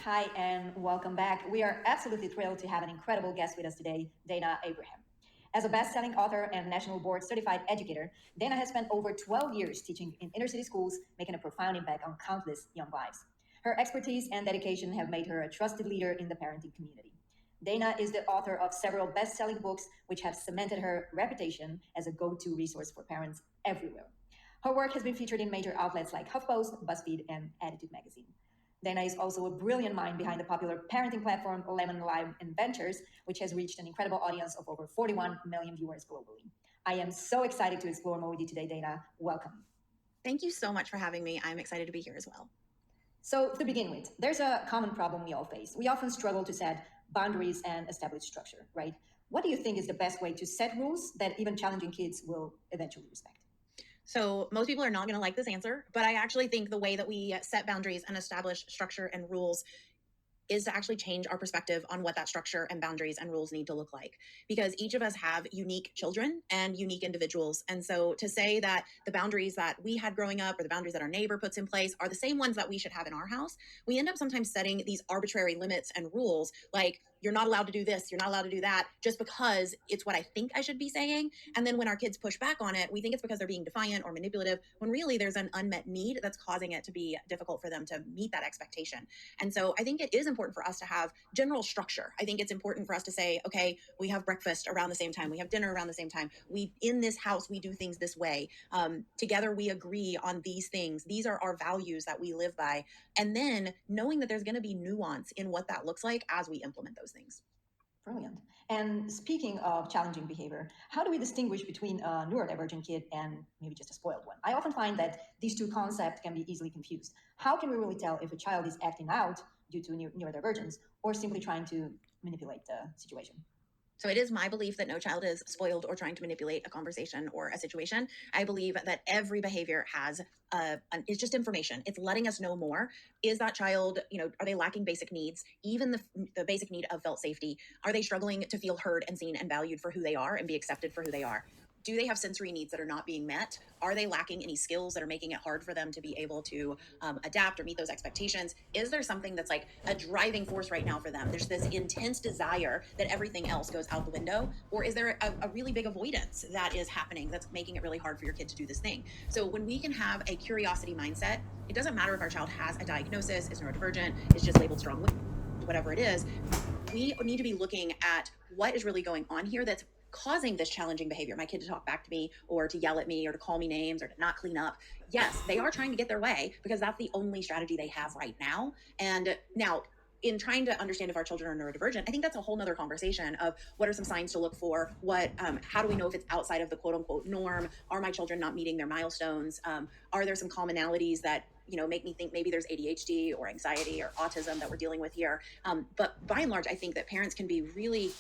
Hi, and welcome back. We are absolutely thrilled to have an incredible guest with us today, Day1daynaAbraham. As a best-selling author and national board certified educator, Dana has spent over 12 years teaching in inner-city schools, making a profound impact on countless young lives. Her expertise and dedication have made her a trusted leader in the parenting community. Dana is the author of several best-selling books, which have cemented her reputation as a go-to resource for parents everywhere. Her work has been featured in major outlets like HuffPost, BuzzFeed, and Attitude Magazine. Dana is also a brilliant mind behind the popular parenting platform Lemon Lime Inventors, which has reached an incredible audience of over 41 million viewers globally. I am so excited to explore more with you today, Dana. Welcome. Thank you so much for having me. I'm excited to be here as well. So, to begin with, there's a common problem we all face. We often struggle to set boundaries and establish structure, right? What do you think is the best way to set rules that even challenging kids will eventually respect? So most people are not going to like this answer, but I actually think the way that we set boundaries and establish structure and rules is to actually change our perspective on what that structure and boundaries and rules need to look like, because each of us have unique children and unique individuals. And so to say that the boundaries that we had growing up or the boundaries that our neighbor puts in place are the same ones that we should have in our house, we end up sometimes setting these arbitrary limits and rules like, you're not allowed to do this, you're not allowed to do that, just because it's what I think I should be saying. And then when our kids push back on it, we think it's because they're being defiant or manipulative, when really there's an unmet need that's causing it to be difficult for them to meet that expectation. And so I think it is important for us to have general structure. I think it's important for us to say, okay, we have breakfast around the same time, we have dinner around the same time, we in this house we do things this way, together we agree on these things, these are our values that we live by. And then knowing that there's going to be nuance in what that looks like as we implement those things. Brilliant. And speaking of challenging behavior, how do we distinguish between a neurodivergent kid and maybe just a spoiled one? I often find that these two concepts can be easily confused. How can we really tell if a child is acting out due to neurodivergence or simply trying to manipulate the situation? So it is my belief that no child is spoiled or trying to manipulate a conversation or a situation. I believe that every behavior has it's just information. It's letting us know more. Is that child, are they lacking basic needs? Even the basic need of felt safety. Are they struggling to feel heard and seen and valued for who they are and be accepted for who they are? Do they have sensory needs that are not being met? Are they lacking any skills that are making it hard for them to be able to adapt or meet those expectations? Is there something that's like a driving force right now for them? There's this intense desire that everything else goes out the window? Or is there a really big avoidance that is happening that's making it really hard for your kid to do this thing? So when we can have a curiosity mindset, it doesn't matter if our child has a diagnosis, is neurodivergent, is just labeled strong, whatever it is, we need to be looking at what is really going on here that's causing this challenging behavior. My kid to talk back to me or to yell at me or to call me names or to not clean up. Yes, they are trying to get their way because that's the only strategy they have right now. And now, in trying to understand if our children are neurodivergent, I think that's a whole nother conversation of what are some signs to look for? How do we know if it's outside of the quote unquote norm? Are my children not meeting their milestones? Are there some commonalities that make me think maybe there's ADHD or anxiety or autism that we're dealing with here? But by and large, I think that parents can be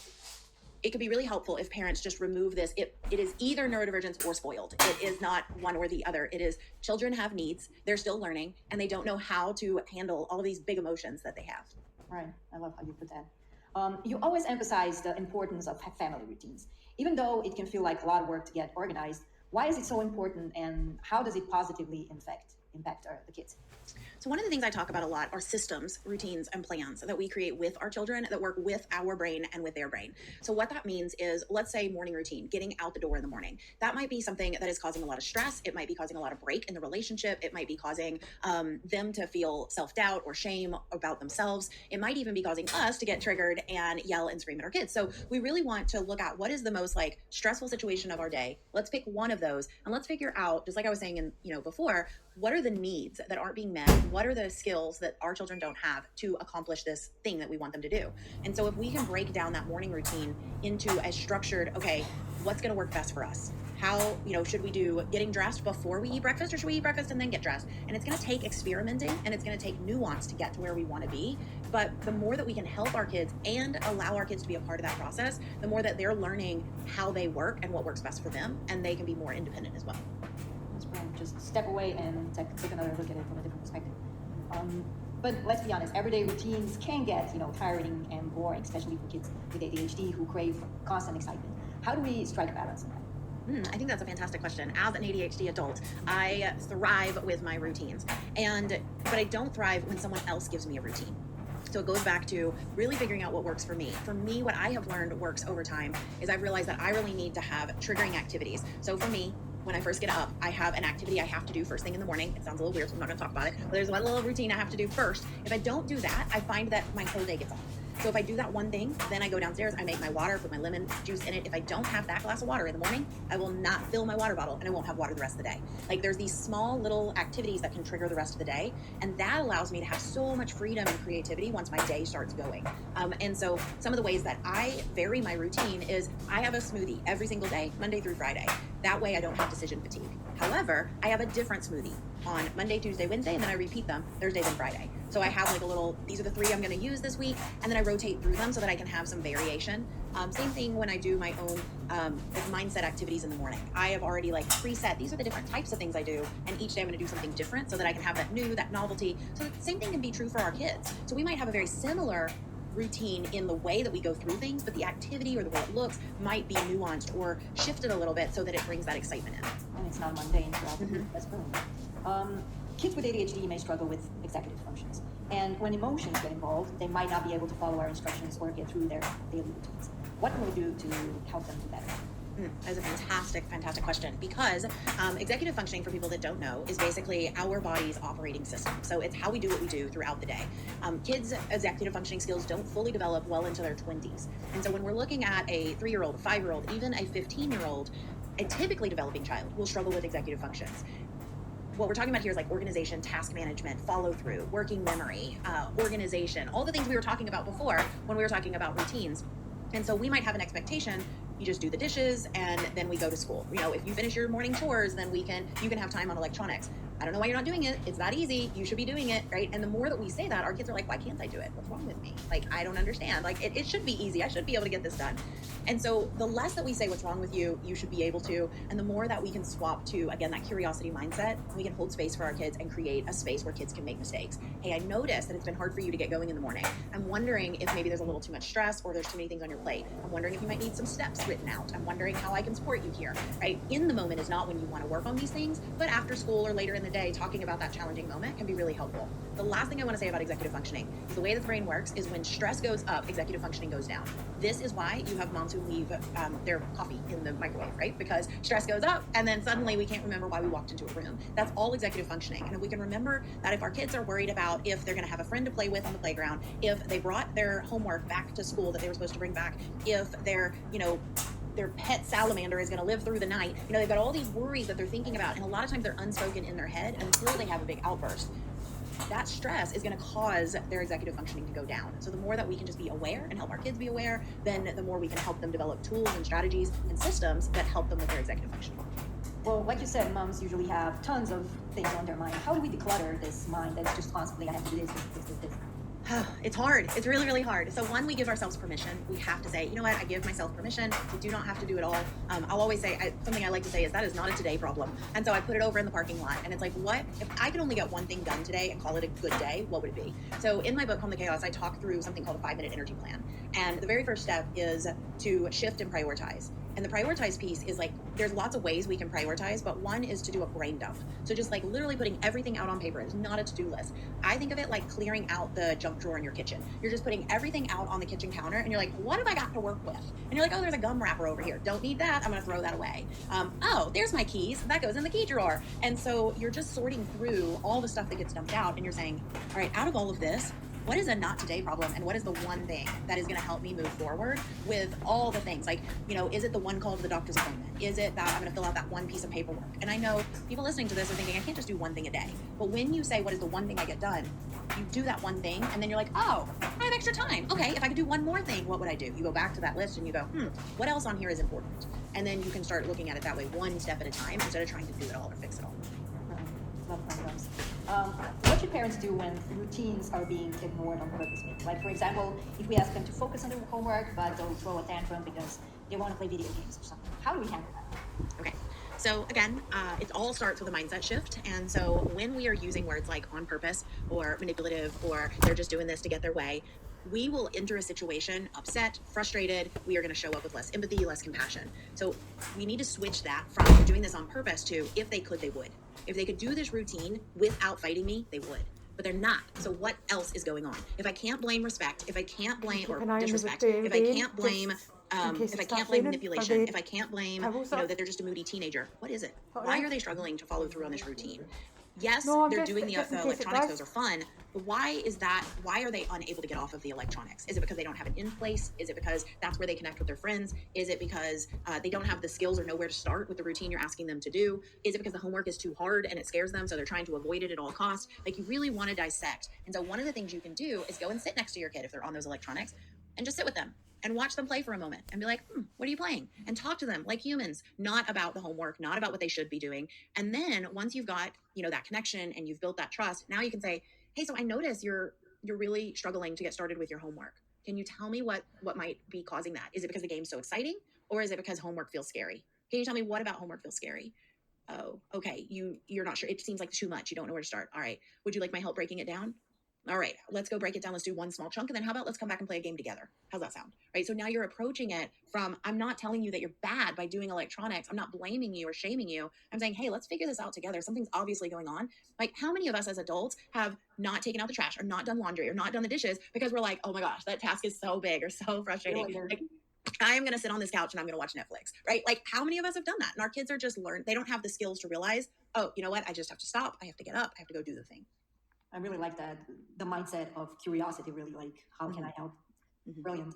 it could be really helpful if parents just remove this. It is either neurodivergence or spoiled. It is not one or the other. It is children have needs, they're still learning, and they don't know how to handle all of these big emotions that they have. Right. I love how you put that. You always emphasize the importance of family routines. Even though it can feel like a lot of work to get organized, why is it so important and how does it positively impact the kids? So one of the things I talk about a lot are systems, routines, and plans that we create with our children that work with our brain and with their brain. So what that means is, let's say morning routine, getting out the door in the morning. That might be something that is causing a lot of stress. It might be causing a lot of break in the relationship. It might be causing them to feel self-doubt or shame about themselves. It might even be causing us to get triggered and yell and scream at our kids. So we really want to look at what is the most stressful situation of our day. Let's pick one of those and let's figure out, just like I was saying before, what are the needs that aren't being met? What are the skills that our children don't have to accomplish this thing that we want them to do? And so if we can break down that morning routine into a structured, okay, what's going to work best for us? How, should we do getting dressed before we eat breakfast, or should we eat breakfast and then get dressed? And it's going to take experimenting and it's going to take nuance to get to where we want to be. But the more that we can help our kids and allow our kids to be a part of that process, the more that they're learning how they work and what works best for them, and they can be more independent as well. Just step away and take another look at it from a different perspective. But let's be honest, everyday routines can get tiring and boring, especially for kids with ADHD who crave constant excitement. How do we strike a balance in that? I think that's a fantastic question. As an ADHD adult, I thrive with my routines, but I don't thrive when someone else gives me a routine. So it goes back to really figuring out what works for me. For me, what I have learned works over time is I've realized that I really need to have triggering activities. So for me, when I first get up, I have an activity I have to do first thing in the morning. It sounds a little weird, so I'm not gonna talk about it, but there's one little routine I have to do first. If I don't do that, I find that my whole day gets off. So if I do that one thing, then I go downstairs, I make my water, put my lemon juice in it. If I don't have that glass of water in the morning, I will not fill my water bottle and I won't have water the rest of the day. Like there's these small little activities that can trigger the rest of the day. And that allows me to have so much freedom and creativity once my day starts going. And so some of the ways that I vary my routine is I have a smoothie every single day, Monday through Friday. That way I don't have decision fatigue. However, I have a different smoothie on Monday, Tuesday, Wednesday, and then I repeat them Thursday, then Friday. So I have like a little, these are the 3 I'm gonna use this week, and then I rotate through them so that I can have some variation. Same thing when I do my own mindset activities in the morning. I have already like preset, these are the different types of things I do, and each day I'm gonna do something different so that I can have that new, that novelty. So the same thing can be true for our kids. So we might have a very similar routine in the way that we go through things, but the activity or the way it looks might be nuanced or shifted a little bit so that it brings that excitement in. And it's not mundane throughout the week. That's brilliant. Kids with ADHD may struggle with executive functions. And when emotions get involved, they might not be able to follow our instructions or get through their daily routines. What can we do to help them do better? That's a fantastic question, because executive functioning, for people that don't know, is basically our body's operating system. So it's how we do what we do throughout the day. Kids' executive functioning skills don't fully develop well into their 20s. And so when we're looking at a 3-year-old, a 5-year-old, even a 15-year-old, a typically developing child will struggle with executive functions. What we're talking about here is like organization, task management, follow through, working memory, organization, all the things we were talking about before when we were talking about routines. And so we might have an expectation, you just do the dishes and then we go to school. You know, if you finish your morning chores, then you can have time on electronics. I don't know why you're not doing it. It's that easy. You should be doing it, right? And the more that we say that, our kids are like, why can't I do it? What's wrong with me? Like, I don't understand. Like, it should be easy. I should be able to get this done. And so the less that we say what's wrong with you, you should be able to, and the more that we can swap to, again, that curiosity mindset, we can hold space for our kids and create a space where kids can make mistakes. Hey, I noticed that it's been hard for you to get going in the morning. I'm wondering if maybe there's a little too much stress or there's too many things on your plate. I'm wondering if you might need some steps written out. I'm wondering how I can support you here, right? In the moment is not when you want to work on these things, but after school or later in the day, talking about that challenging moment can be really helpful. The last thing I want to say about executive functioning is the way that the brain works is when stress goes up, executive functioning goes down. This is why you have moms who leave their coffee in the microwave, right? Because stress goes up and then suddenly we can't remember why we walked into a room. That's all executive functioning. And if we can remember that if our kids are worried about if they're going to have a friend to play with on the playground, if they brought their homework back to school that they were supposed to bring back, if their pet salamander is going to live through the night. They've got all these worries that they're thinking about, and a lot of times they're unspoken in their head until they have a big outburst. That stress is going to cause their executive functioning to go down. So the more that we can just be aware and help our kids be aware, then the more we can help them develop tools and strategies and systems that help them with their executive functioning. Well, like you said, moms usually have tons of things on their mind. How do we declutter this mind that's just constantly, I have to do this? It's hard. It's really, really hard. So one, we give ourselves permission. We have to say, you know what, I give myself permission. We do not have to do it all. I'll always say, something I like to say is that is not a today problem. And so I put it over in the parking lot. And it's like, what? If I could only get one thing done today and call it a good day, what would it be? So in my book, Home to Chaos, I talk through something called a 5-minute energy plan. And the very first step is to shift and prioritize. And the prioritize piece is like, there's lots of ways we can prioritize, but one is to do a brain dump. So just like literally putting everything out on paper. It's not a to-do list. I think of it like clearing out the junk drawer in your kitchen. You're just putting everything out on the kitchen counter and you're like, what have I got to work with? And you're like, oh, there's a gum wrapper over here. Don't need that. I'm going to throw that away. Oh, there's my keys. That goes in the key drawer. And so you're just sorting through all the stuff that gets dumped out and you're saying, all right, out of all of this, what is a not today problem and what is the one thing that is going to help me move forward with all the things? Like, is it the one call to the doctor's appointment? Is it that I'm going to fill out that one piece of paperwork? And I know people listening to this are thinking, I can't just do one thing a day. But when you say, what is the one thing I get done? You do that one thing and then you're like, oh, I have extra time. Okay, if I could do one more thing, what would I do? You go back to that list and you go, what else on here is important? And then you can start looking at it that way, one step at a time, instead of trying to do it all or fix it all. Love programs. What should parents do when routines are being ignored on purpose? Like, for example, if we ask them to focus on their homework, but they'll throw a tantrum because they want to play video games or something. How do we handle that? Okay. So again, it all starts with a mindset shift. And so when we are using words like on purpose or manipulative, or they're just doing this to get their way, we will enter a situation upset, frustrated. We are going to show up with less empathy, less compassion. So we need to switch that from doing this on purpose to if they could, they would. If they could do this routine without fighting me, they would. but they're not. So what else is going on? If I can't blame respect, if I can't blame Keep or an eye on the disrespect, if I rain, can't blame just in case if it I can't starts blame raining. Are manipulation, the if I can't blame, pebbles you know, up? that they're just a moody teenager, what is it? Hot Why enough? are they struggling to follow through on this routine? Yes, No, I'm they're doing just in the case it electronics. Those does. are fun. But why is that? Why are they unable to get off of the electronics? Is it because they don't have it in place? Is it because that's where they connect with their friends? Is it because they don't have the skills or know where to start with the routine you're asking them to do? Is it because the homework is too hard and it scares them, so they're trying to avoid it at all costs? Like, you really want to dissect. And so one of the things you can do is go and sit next to your kid if they're on those electronics and just sit with them and watch them play for a moment and be like, what are you playing? And talk to them like humans, not about the homework, not about what they should be doing. And then once you've got, you know, that connection and you've built that trust, now you can say, hey, so I notice you're really struggling to get started with your homework. Can you tell me what might be causing that? Is it because the game's so exciting, or is it because homework feels scary? Can you tell me what about homework feels scary? Oh, okay. You're not sure. It seems like too much. You don't know where to start. All right. Would you like my help breaking it down? All right, let's go break it down. Let's do one small chunk. And then how about let's come back and play a game together? How's that sound? Right. So now you're approaching it from, I'm not telling you that you're bad by doing electronics. I'm not blaming you or shaming you. I'm saying, hey, let's figure this out together. Something's obviously going on. Like, how many of us as adults have not taken out the trash or not done laundry or not done the dishes because we're like, oh my gosh, that task is so big or so frustrating. Like, I am going to sit on this couch and I'm going to watch Netflix, right? Like, how many of us have done that? And our kids are just they don't have the skills to realize, oh, you know what? I just have to stop. I have to get up. I have to go do the thing. I really like that. The mindset of curiosity, really, like, how can I help? Brilliant.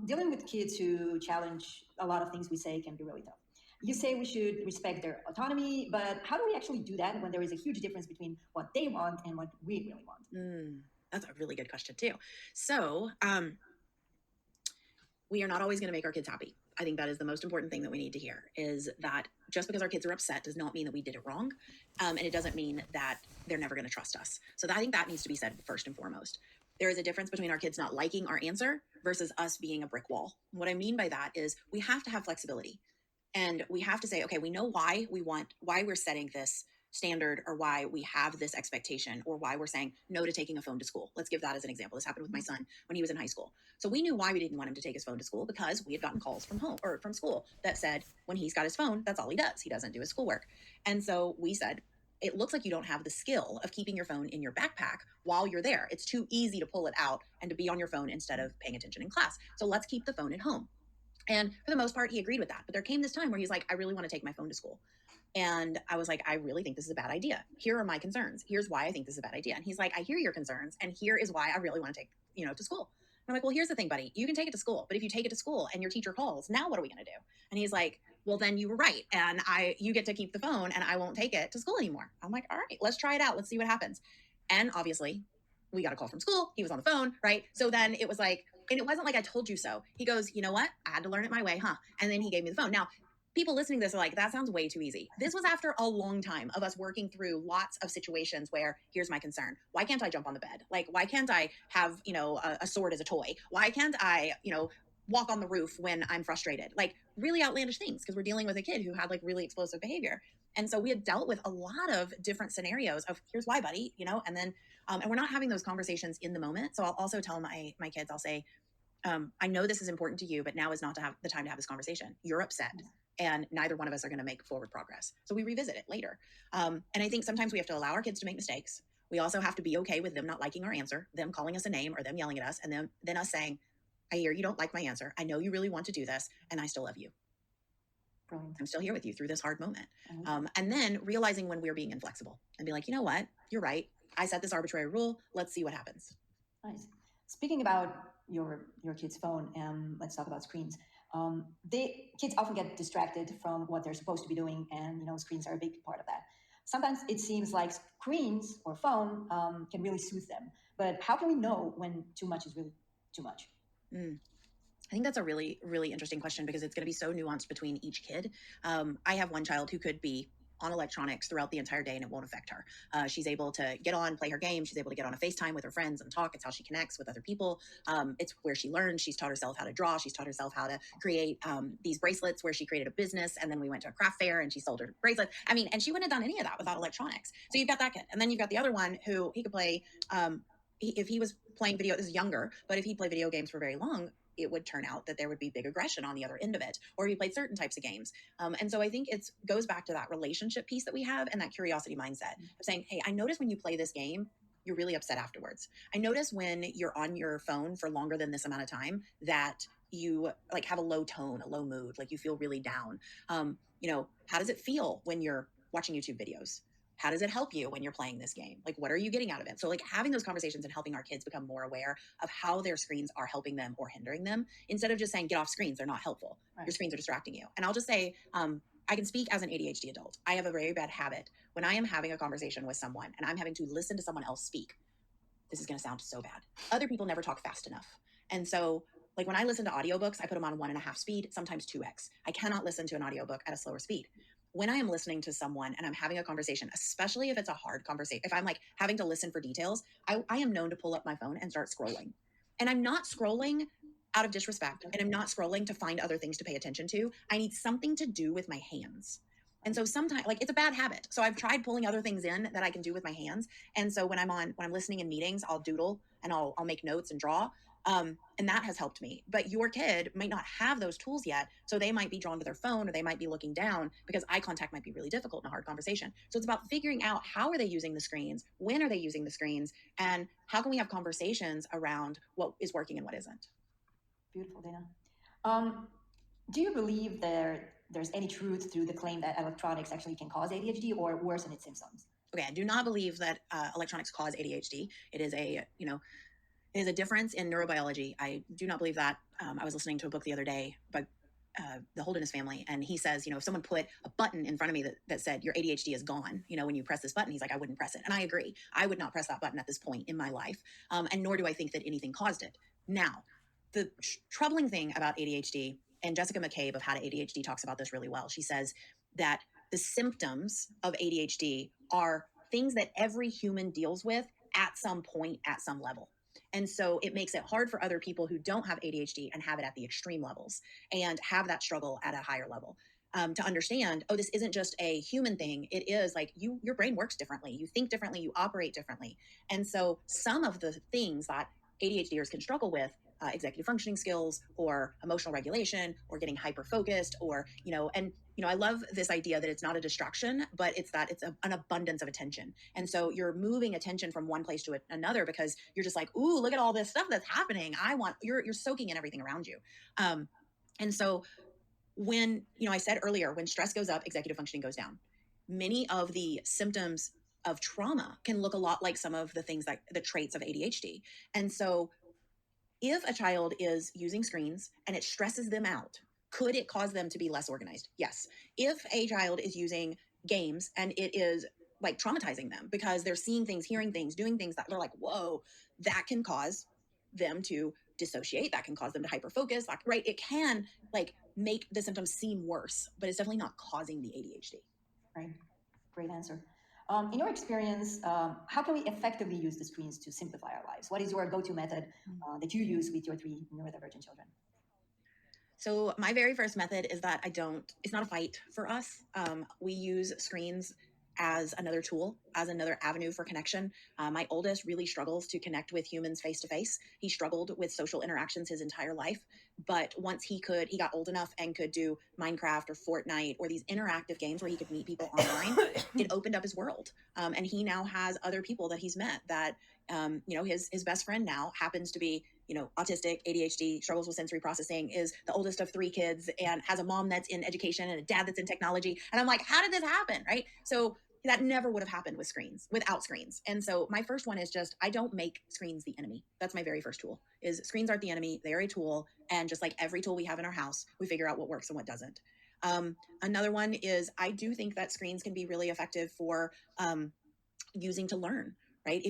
Dealing with kids who challenge a lot of things we say can be really tough. You say we should respect their autonomy, but how do we actually do that when there is a huge difference between what they want and what we really want? That's a really good question too. So, we are not always going to make our kids happy. I think that is the most important thing that we need to hear, is that just because our kids are upset does not mean that we did it wrong. And it doesn't mean that they're never going to trust us. So I think that needs to be said first and foremost. There is a difference between our kids not liking our answer versus us being a brick wall. What I mean by that is we have to have flexibility. And we have to say, okay, we know why we're setting this standard, or why we have this expectation, or why we're saying no to taking a phone to school. Let's give that as an example. This happened with my son when he was in high school. So we knew why we didn't want him to take his phone to school, because we had gotten calls from home or from school that said when he's got his phone, that's all he does. He doesn't do his schoolwork. And so we said, it looks like you don't have the skill of keeping your phone in your backpack while you're there. It's too easy to pull it out and to be on your phone instead of paying attention in class. So let's keep the phone at home. And for the most part, he agreed with that. But there came this time where he's like, I really want to take my phone to school. And I was like, I really think this is a bad idea. Here are my concerns. Here's why I think this is a bad idea. And he's like, I hear your concerns, and here is why I really want to take, to school. And I'm like, well, here's the thing, buddy. You can take it to school, but if you take it to school and your teacher calls, now what are we going to do? And he's like, well, then you were right. And you get to keep the phone and I won't take it to school anymore. I'm like, all right, let's try it out. Let's see what happens. And obviously we got a call from school. He was on the phone, right? So then it was like, and it wasn't like I told you so. He goes, you know what? I had to learn it my way, huh? And then he gave me the phone. Now, people listening to this are like, that sounds way too easy. This was after a long time of us working through lots of situations where, here's my concern. Why can't I jump on the bed? Like, why can't I have, a sword as a toy? Why can't I, walk on the roof when I'm frustrated? Like, really outlandish things, because we're dealing with a kid who had like really explosive behavior. And so we had dealt with a lot of different scenarios of, here's why, buddy, and then, and we're not having those conversations in the moment. So I'll also tell my kids, I'll say, I know this is important to you, but now is not to have the time to have this conversation. You're upset, and neither one of us are going to make forward progress. So we revisit it later. And I think sometimes we have to allow our kids to make mistakes. We also have to be okay with them not liking our answer, them calling us a name or them yelling at us, and then us saying, I hear you don't like my answer. I know you really want to do this, and I still love you. Brilliant. I'm still here with you through this hard moment. And then realizing when we're being inflexible and be like, you know what? You're right. I set this arbitrary rule. Let's see what happens. Nice. Speaking about your kid's phone, let's talk about screens. Kids often get distracted from what they're supposed to be doing, and screens are a big part of that. Sometimes it seems like screens or phone can really soothe them, but how can we know when too much is really too much? I think that's a really, really interesting question, because it's going to be so nuanced between each kid. I have one child who could be on electronics throughout the entire day and it won't affect her. She's able to get on, play her game. She's able to get on a FaceTime with her friends and talk. It's how she connects with other people. It's where she learns. She's taught herself how to draw. She's taught herself how to create these bracelets, where she created a business. And then we went to a craft fair and she sold her bracelets. I mean, and she wouldn't have done any of that without electronics. So you've got that kid. And then you've got the other one who he could play, if he was playing video, this is younger, but if he played video games for very long, it would turn out that there would be big aggression on the other end of it, or he played certain types of games. And so I think it goes back to that relationship piece that we have, and that curiosity mindset of saying, hey, I notice when you play this game, you're really upset afterwards. I notice when you're on your phone for longer than this amount of time that you like have a low tone, a low mood, like you feel really down. How does it feel when you're watching YouTube videos? How does it help you when you're playing this game? Like, what are you getting out of it? So, like, having those conversations and helping our kids become more aware of how their screens are helping them or hindering them, instead of just saying, get off screens, they're not helpful. Right. Your screens are distracting you. And I'll just say, I can speak as an ADHD adult. I have a very bad habit. When I am having a conversation with someone and I'm having to listen to someone else speak, this is going to sound so bad. Other people never talk fast enough. And so, like when I listen to audiobooks, I put them on 1.5 speed, sometimes 2x. I cannot listen to an audiobook at a slower speed. When I am listening to someone and I'm having a conversation, especially if it's a hard conversation, if I'm like having to listen for details, I am known to pull up my phone and start scrolling. And I'm not scrolling out of disrespect, and I'm not scrolling to find other things to pay attention to. I need something to do with my hands. And so sometimes, like, it's a bad habit. So I've tried pulling other things in that I can do with my hands. And so when I'm listening in meetings, I'll doodle and I'll make notes and draw. And that has helped me. But your kid might not have those tools yet. So they might be drawn to their phone, or they might be looking down because eye contact might be really difficult in a hard conversation. So it's about figuring out, how are they using the screens? When are they using the screens? And how can we have conversations around what is working and what isn't? Beautiful, Dana. Do you believe there's any truth to the claim that electronics actually can cause ADHD or worsen its symptoms? Okay, I do not believe that electronics cause ADHD. It is a difference in neurobiology. I do not believe that. I was listening to a book the other day by the Holderness family, and he says, if someone put a button in front of me that said your ADHD is gone, when you press this button, he's like, I wouldn't press it. And I agree. I would not press that button at this point in my life, and nor do I think that anything caused it. Now, the troubling thing about ADHD, and Jessica McCabe of How to ADHD talks about this really well. She says that the symptoms of ADHD are things that every human deals with at some point, at some level. And so it makes it hard for other people who don't have ADHD and have it at the extreme levels and have that struggle at a higher level. To understand, oh, this isn't just a human thing. It is like your brain works differently. You think differently, you operate differently. And so some of the things that ADHDers can struggle with, executive functioning skills or emotional regulation or getting hyper focused, or, I love this idea that it's not a distraction, but it's an abundance of attention. And so you're moving attention from one place to another because you're just like, ooh, look at all this stuff that's happening. You're soaking in everything around you. And so when, I said earlier, when stress goes up, executive functioning goes down. Many of the symptoms of trauma can look a lot like some of the things, like the traits of ADHD. And so if a child is using screens and it stresses them out, could it cause them to be less organized? Yes. If a child is using games and it is like traumatizing them because they're seeing things, hearing things, doing things that they're like, whoa, that can cause them to dissociate. That can cause them to hyper focus. Like, right. It can like make the symptoms seem worse, but it's definitely not causing the ADHD. Right. Great answer. In your experience, how can we effectively use the screens to simplify our lives? What is your go-to method that you use with your 3 neurodivergent children? So my very first method is that it's not a fight for us. We use screens as another tool, as another avenue for connection. My oldest really struggles to connect with humans face to face. He struggled with social interactions his entire life. But once he got old enough and could do Minecraft or Fortnite or these interactive games where he could meet people online, it opened up his world. And he now has other people that he's met that, his best friend now happens to be, autistic, ADHD, struggles with sensory processing, is the oldest of 3 kids and has a mom that's in education and a dad that's in technology. And I'm like, how did this happen? Right. So that never would have happened without screens. And so my first one is just, I don't make screens the enemy. That's my very first tool. Is screens aren't the enemy. They are a tool. And just like every tool we have in our house, we figure out what works and what doesn't. Another one is, I do think that screens can be really effective for using to learn, right?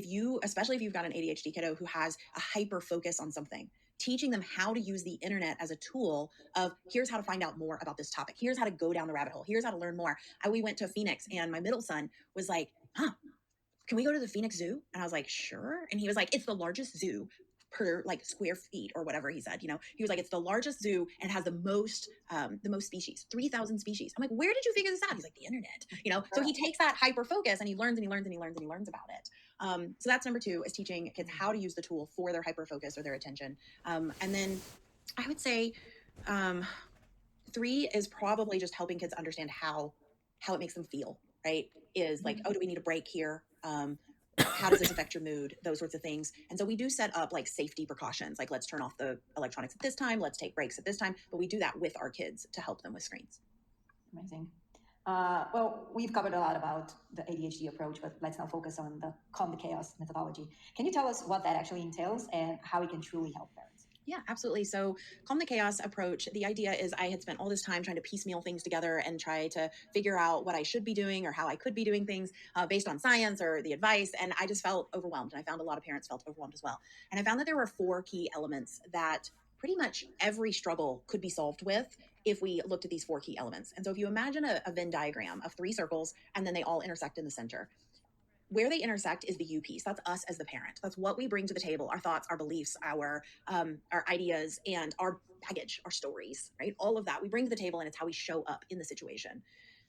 Especially if you've got an ADHD kiddo who has a hyper focus on something, teaching them how to use the internet as a tool of, here's how to find out more about this topic. Here's how to go down the rabbit hole. Here's how to learn more. We went to Phoenix and my middle son was like, can we go to the Phoenix Zoo? And I was like, sure. And he was like, it's the largest zoo per like square feet or whatever he said. He was like, it's the largest zoo and has the most species, 3,000 species. I'm like, where did you figure this out? He's like, the internet. So he takes that hyper focus and he learns and he learns and he learns and he learns about it. So that's number 2, is teaching kids how to use the tool for their hyper focus or their attention. And then I would say 3 is probably just helping kids understand how it makes them feel, right? Is like, oh, do we need a break here? how does this affect your mood, those sorts of things. And so we do set up like safety precautions, like let's turn off the electronics at this time, let's take breaks at this time, but we do that with our kids to help them with screens. Amazing. Well, we've covered a lot about the ADHD approach, but let's now focus on the calm the chaos methodology. Can you tell us what that actually entails and how it can truly help parents? Yeah, absolutely. So, calm the chaos approach, the idea is I had spent all this time trying to piecemeal things together and try to figure out what I should be doing or how I could be doing things based on science or the advice. And I just felt overwhelmed. And I found a lot of parents felt overwhelmed as well. And I found that there were four key elements that pretty much every struggle could be solved with if we looked at these four key elements. And so, if you imagine a Venn diagram of three circles and then they all intersect in the center, where they intersect is the you piece. That's us as the parent. That's what we bring to the table: our thoughts, our beliefs, our ideas, and our baggage, our stories. Right, all of that we bring to the table, and it's how we show up in the situation.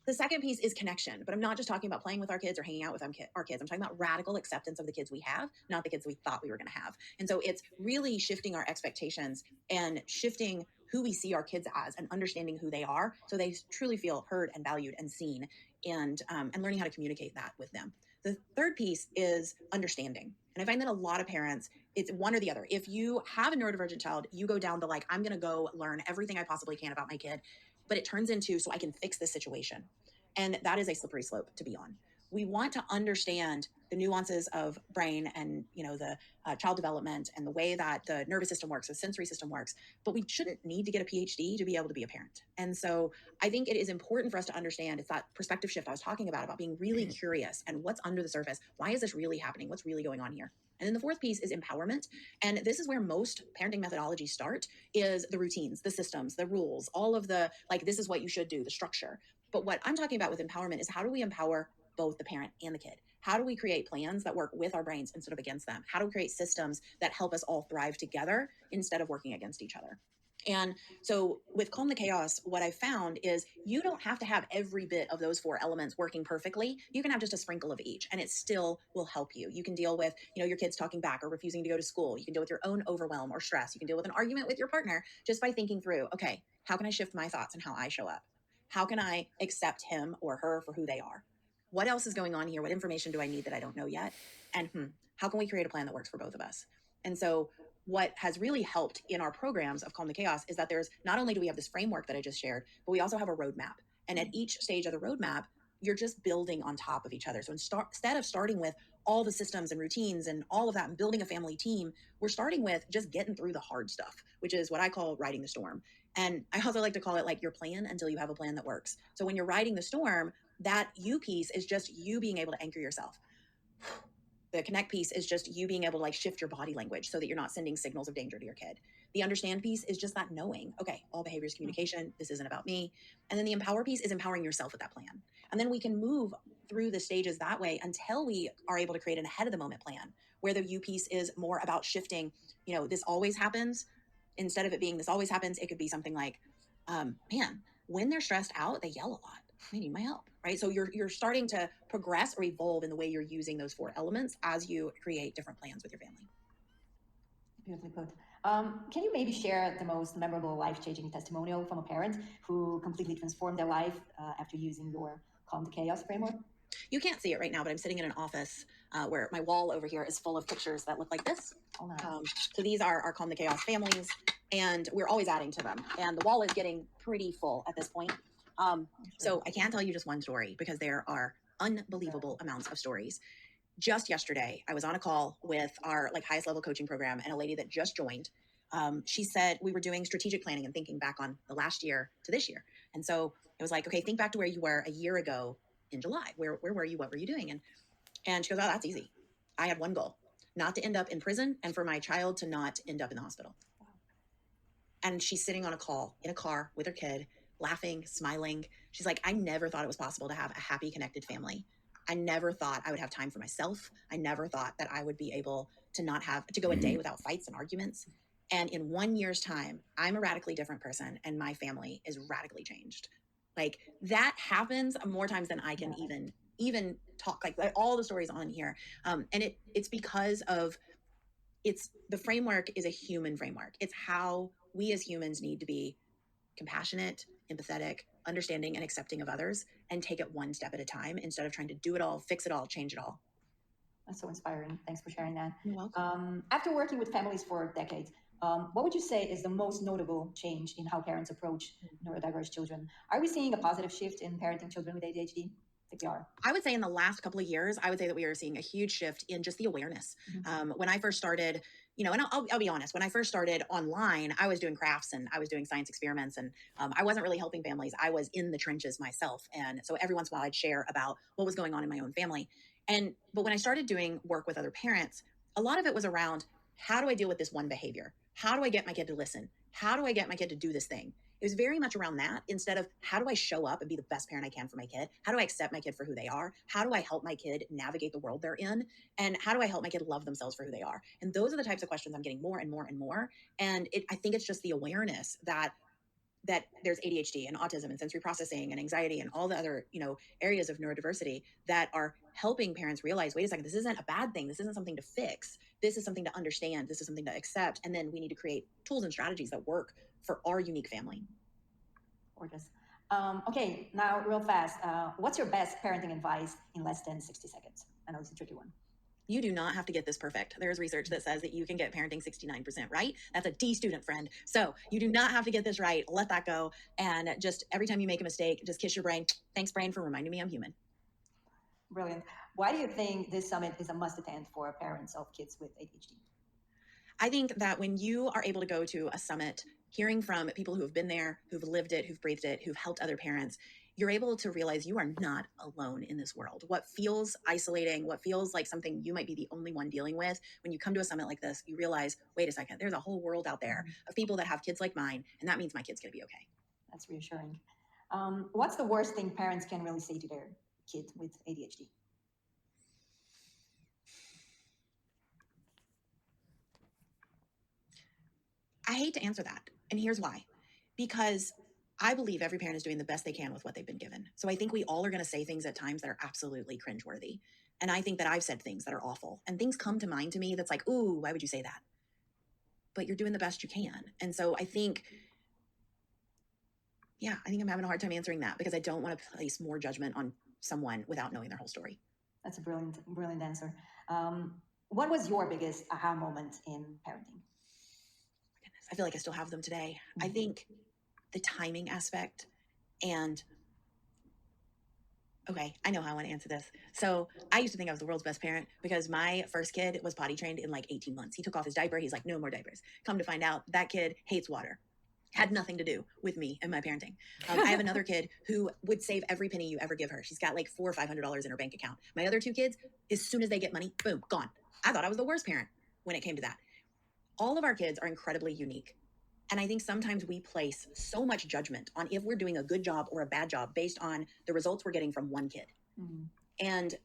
The second piece is connection, but I'm not just talking about playing with our kids or hanging out with our kids. I'm talking about radical acceptance of the kids we have, not the kids we thought we were going to have. And so it's really shifting our expectations and shifting who we see our kids as and understanding who they are, so they truly feel heard and valued and seen, and learning how to communicate that with them. The third piece is understanding. And I find that a lot of parents, it's one or the other. If you have a neurodivergent child, you go down the like, I'm going to go learn everything I possibly can about my kid, but it turns into so I can fix this situation. And that is a slippery slope to be on. We want to understand the nuances of brain and the child development and the way that the nervous system works, the sensory system works, but we shouldn't need to get a PhD to be able to be a parent. And so I think it is important for us to understand it's that perspective shift I was talking about being really curious and what's under the surface. Why is this really happening? What's really going on here? And then the fourth piece is empowerment. And this is where most parenting methodologies start, is the routines, the systems, the rules, all of the, like, this is what you should do, the structure. But what I'm talking about with empowerment is how do we empower both the parent and the kid? How do we create plans that work with our brains instead of against them? How do we create systems that help us all thrive together instead of working against each other? And so with Calm the Chaos, what I found is you don't have to have every bit of those four elements working perfectly. You can have just a sprinkle of each and it still will help you. You can deal with, your kids talking back or refusing to go to school. You can deal with your own overwhelm or stress. You can deal with an argument with your partner just by thinking through, okay, how can I shift my thoughts and how I show up? How can I accept him or her for who they are? What else is going on here? What information do I need that I don't know yet? And how can we create a plan that works for both of us? And so what has really helped in our programs of Calm the Chaos is that there's not only do we have this framework that I just shared, but we also have a roadmap. And at each stage of the roadmap, you're just building on top of each other. So instead of starting with all the systems and routines and all of that and building a family team, we're starting with just getting through the hard stuff, which is what I call riding the storm. And I also like to call it like your plan until you have a plan that works. So when you're riding the storm, that you piece is just you being able to anchor yourself. The connect piece is just you being able to like shift your body language so that you're not sending signals of danger to your kid. The understand piece is just that knowing, okay, all behavior is communication. This isn't about me. And then the empower piece is empowering yourself with that plan. And then we can move through the stages that way until we are able to create an ahead of the moment plan where the you piece is more about shifting, this always happens. Instead of it being this always happens, it could be something like, man, when they're stressed out, they yell a lot. They need my help, right? So you're starting to progress or evolve in the way you're using those four elements as you create different plans with your family. Beautifully put. Can you maybe share the most memorable life-changing testimonial from a parent who completely transformed their life after using your Calm the Chaos framework? You can't see it right now, but I'm sitting in an office where my wall over here is full of pictures that look like this. Oh, nice. So these are our Calm the Chaos families, and we're always adding to them. And the wall is getting pretty full at this point. So I can't tell you just one story because there are unbelievable amounts of stories. Just yesterday, I was on a call with our like highest level coaching program and a lady that just joined. She said we were doing strategic planning and thinking back on the last year to this year. And so it was like, okay, think back to where you were a year ago in July. Where were you? What were you doing? And she goes, oh, that's easy. I had one goal, not to end up in prison and for my child to not end up in the hospital. And she's sitting on a call in a car with her kid, laughing, smiling. She's like, I never thought it was possible to have a happy, connected family. I never thought I would have time for myself. I never thought that I would be able to not have to go a day without fights and arguments. And in 1 year's time, I'm a radically different person and my family is radically changed. Like that happens more times than I can even talk, like all the stories on here. And it's because of it's the framework is a human framework. It's how we as humans need to be compassionate, empathetic, understanding, and accepting of others and take it one step at a time instead of trying to do it all, fix it all, change it all. That's so inspiring. Thanks for sharing that. You're welcome. After working with families for decades, what would you say is the most notable change in how parents approach neurodiverse children? Are we seeing a positive shift in parenting children with ADHD? I think we are. I would say in the last couple of years, I would say that we are seeing a huge shift in just the awareness. When I first started, and I'll be honest, when I first started online, I was doing crafts and I was doing science experiments, and I wasn't really helping families. I was in the trenches myself. And so every once in a while I'd share about what was going on in my own family. But when I started doing work with other parents, a lot of it was around, how do I deal with this one behavior? How do I get my kid to listen? How do I get my kid to do this thing? It was very much around that, instead of how do I show up and be the best parent I can for my kid? How do I accept my kid for who they are? How do I help my kid navigate the world they're in? And how do I help my kid love themselves for who they are? And those are the types of questions I'm getting more and more and more. And I think it's just the awareness that there's ADHD and autism and sensory processing and anxiety and all the other, areas of neurodiversity that are helping parents realize, wait a second, this isn't a bad thing. This isn't something to fix. This is something to understand. This is something to accept. And then we need to create tools and strategies that work for our unique family. Gorgeous. Okay, now real fast. What's your best parenting advice in less than 60 seconds? I know it's a tricky one. You do not have to get this perfect. There's research that says that you can get parenting 69% right. That's a D student, friend. So you do not have to get this right. Let that go. And just every time you make a mistake, just kiss your brain. Thanks, brain, for reminding me I'm human. Brilliant. Why do you think this summit is a must attend for parents of kids with ADHD? I think that when you are able to go to a summit, hearing from people who have been there, who've lived it, who've breathed it, who've helped other parents, you're able to realize you are not alone in this world. What feels isolating, what feels like something you might be the only one dealing with, when you come to a summit like this, you realize, wait a second, there's a whole world out there of people that have kids like mine, and that means my kid's gonna be okay. That's reassuring. What's the worst thing parents can really say to their kid with ADHD? I hate to answer that, and here's why. Because I believe every parent is doing the best they can with what they've been given. So I think we all are going to say things at times that are absolutely cringeworthy. And I think that I've said things that are awful, and things come to mind to me that's like, ooh, why would you say that? But you're doing the best you can. And so I think I'm having a hard time answering that, because I don't want to place more judgment on someone without knowing their whole story. That's a brilliant, brilliant answer. What was your biggest aha moment in parenting? I feel like I still have them today. I think the timing aspect, and okay, I know how I want to answer this. So I used to think I was the world's best parent because my first kid was potty trained in like 18 months. He took off his diaper. He's like, no more diapers. Come to find out, that kid hates water. Had nothing to do with me and my parenting. I have another kid who would save every penny you ever give her. She's got like $400 or $500 in her bank account. My other two kids, as soon as they get money, boom, gone. I thought I was the worst parent when it came to that. All of our kids are incredibly unique. And I think sometimes we place so much judgment on if we're doing a good job or a bad job based on the results we're getting from one kid. And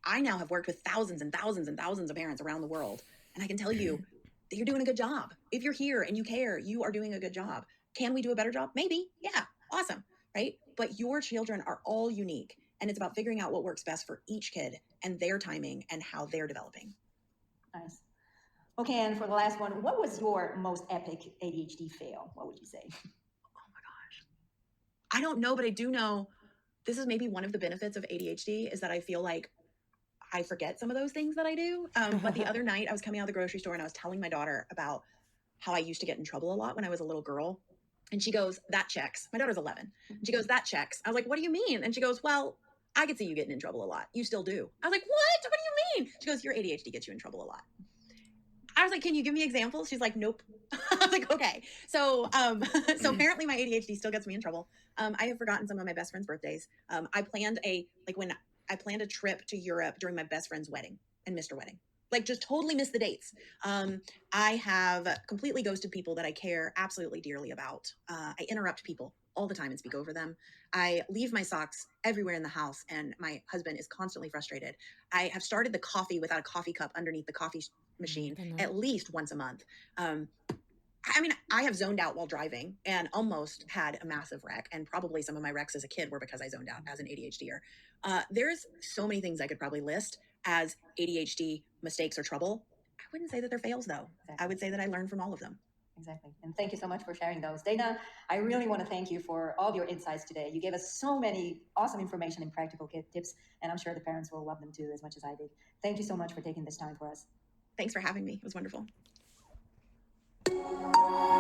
I now have worked with thousands and thousands and thousands of parents around the world. And I can tell you that you're doing a good job. If you're here and you care, you are doing a good job. Can we do a better job? Maybe. Yeah. Awesome. Right. But your children are all unique. And it's about figuring out what works best for each kid and their timing and how they're developing. Nice. Okay, and for the last one, what was your most epic ADHD fail? What would you say? Oh my gosh. I don't know, but I do know this is maybe one of the benefits of ADHD is that I feel like I forget some of those things that I do. But the other night I was coming out of the grocery store and I was telling my daughter about how I used to get in trouble a lot when I was a little girl. And she goes, that checks. My daughter's 11. And she goes, that checks. I was like, what do you mean? And she goes, well, I could see you getting in trouble a lot. You still do. I was like, what? What do you mean? She goes, your ADHD gets you in trouble a lot. I was like, can you give me examples? She's like, nope. I was like, okay. So apparently my ADHD still gets me in trouble. I have forgotten some of my best friend's birthdays. I planned a trip to Europe during my best friend's wedding and missed her wedding. Like, just totally missed the dates. I have completely ghosted people that I care absolutely dearly about. I interrupt people all the time and speak over them. I leave my socks everywhere in the house, and my husband is constantly frustrated. I have started the coffee without a coffee cup underneath the coffee machine at least once a month. I have zoned out while driving and almost had a massive wreck. And probably some of my wrecks as a kid were because I zoned out as an ADHDer. There's so many things I could probably list as ADHD mistakes or trouble. I wouldn't say that they're fails, though. I would say that I learned from all of them. Exactly. And thank you so much for sharing those. Dana, I really want to thank you for all of your insights today. You gave us so many awesome information and practical tips, and I'm sure the parents will love them too as much as I did. Thank you so much for taking this time for us. Thanks for having me. It was wonderful.